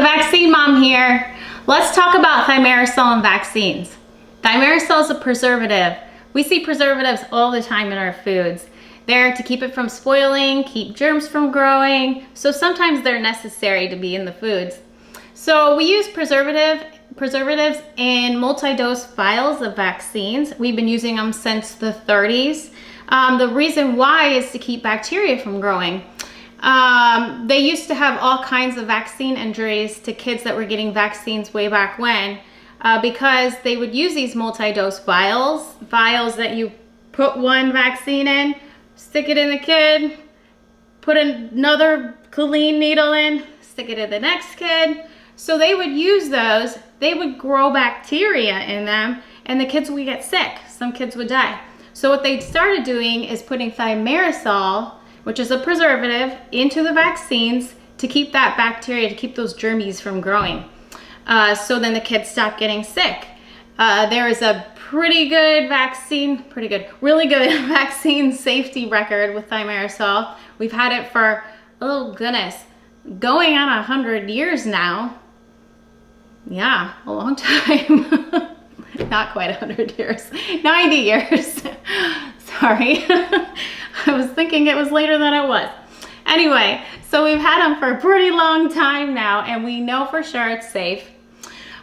Vaccine Mom here. Let's talk about thimerosal and vaccines. Thimerosal is a preservative. We see preservatives all the time in our foods. They're to keep it from spoiling, keep germs from growing, so sometimes they're necessary to be in the foods. So we use preservatives in multi-dose vials of vaccines. We've been using them since the 30s. The reason why is to keep bacteria from growing. They used to have all kinds of vaccine injuries to kids that were getting vaccines way back when because they would use these multi-dose vials that you put one vaccine in, stick it in the kid, put another clean needle in, stick it in the next kid. So they would use those, they would grow bacteria in them, and the kids would get sick. Some kids would die. So what they started doing is putting thimerosal, which is a preservative, into the vaccines to keep that bacteria, to keep those germies from growing. So then the kids stop getting sick. There is a really good vaccine safety record with thimerosal. We've had it for, oh goodness, going on 100 years now. Yeah, a long time. Not quite 100 years, 90 years. Sorry. I was thinking it was later than it was. Anyway, so we've had them for a pretty long time now, and we know for sure it's safe.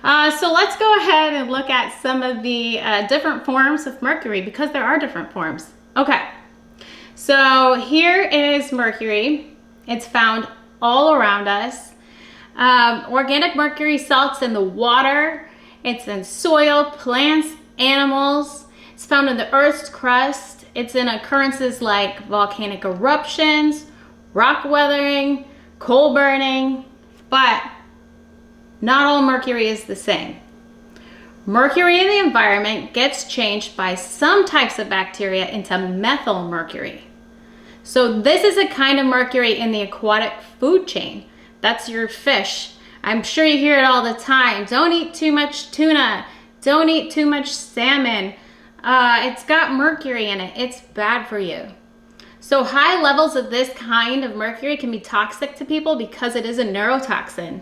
So let's go ahead and look at some of the different forms of mercury, because there are different forms. Okay, so here is mercury. It's found all around us. Organic mercury salts in the water. It's in soil, plants, animals. It's found in the Earth's crust. It's in occurrences like volcanic eruptions, rock weathering, coal burning, but not all mercury is the same. Mercury in the environment gets changed by some types of bacteria into methyl mercury. So this is a kind of mercury in the aquatic food chain. That's your fish. I'm sure you hear it all the time. Don't eat too much tuna. Don't eat too much salmon. It's got mercury in it. It's bad for you. So high levels of this kind of mercury can be toxic to people because it is a neurotoxin.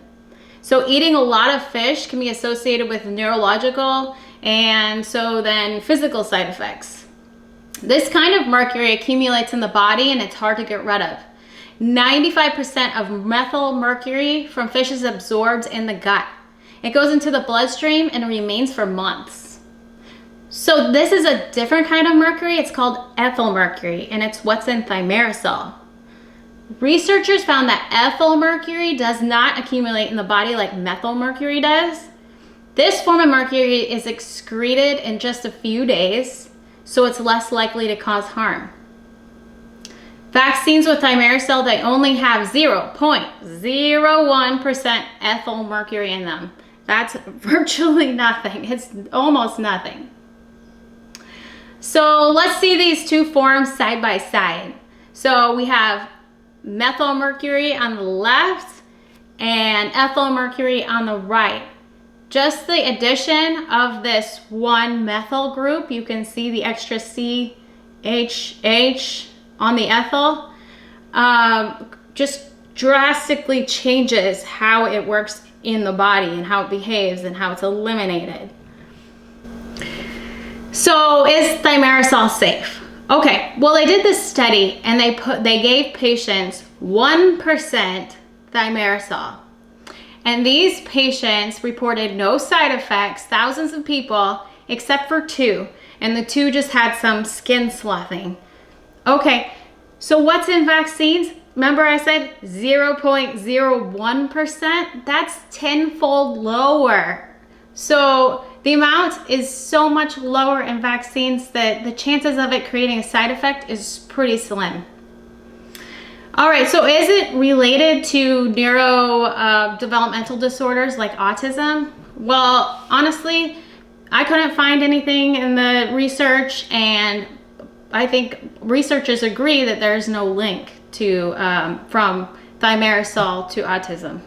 So eating a lot of fish can be associated with neurological and so then physical side effects. This kind of mercury accumulates in the body and it's hard to get rid of. 95% of methyl mercury from fish is absorbed in the gut. It goes into the bloodstream and remains for months. So this is a different kind of mercury. It's called ethyl mercury, and it's what's in thimerosal. Researchers found that ethyl mercury does not accumulate in the body like methyl mercury does. This form of mercury is excreted in just a few days, so it's less likely to cause harm. Vaccines with thimerosal, they only have 0.01% ethyl mercury in them. That's virtually nothing. It's almost nothing. So let's see these two forms side by side. So we have methyl mercury on the left and ethyl mercury on the right. Just the addition of this one methyl group, you can see the extra CHH on the ethyl, just drastically changes how it works in the body and how it behaves and how it's eliminated. So is thimerosal safe? Okay, well they did this study and they gave patients 1% thimerosal. And these patients reported no side effects, thousands of people, except for 2. And the 2 just had some skin sloughing. Okay, so what's in vaccines? Remember I said 0.01%? That's 10-fold lower. So the amount is so much lower in vaccines that the chances of it creating a side effect is pretty slim. All right, so is it related to neurodevelopmental disorders like autism? Well, honestly, I couldn't find anything in the research, and I think researchers agree that there's no link to from thimerosal to autism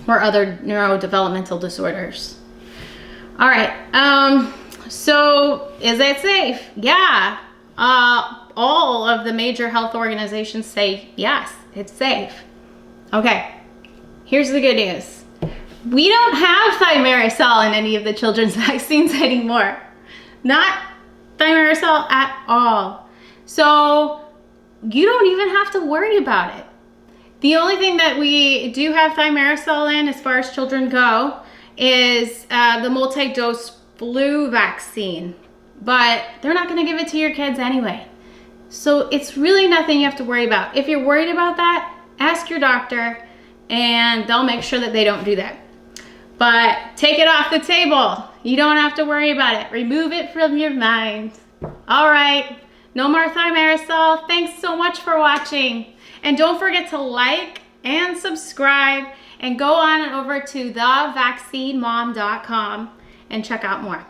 or other neurodevelopmental disorders. All right, so is it safe? Yeah, all of the major health organizations say yes, it's safe. Okay, here's the good news. We don't have thimerosal in any of the children's vaccines anymore. Not thimerosal at all. So you don't even have to worry about it. The only thing that we do have thimerosal in as far as children go is the multi-dose flu vaccine, but they're not gonna give it to your kids anyway. So it's really nothing you have to worry about. If you're worried about that, ask your doctor and they'll make sure that they don't do that. But take it off the table. You don't have to worry about it. Remove it from your mind. All right, no more thimerosal. Thanks so much for watching. And don't forget to like and subscribe and go on over to thevaccinemom.com and check out more.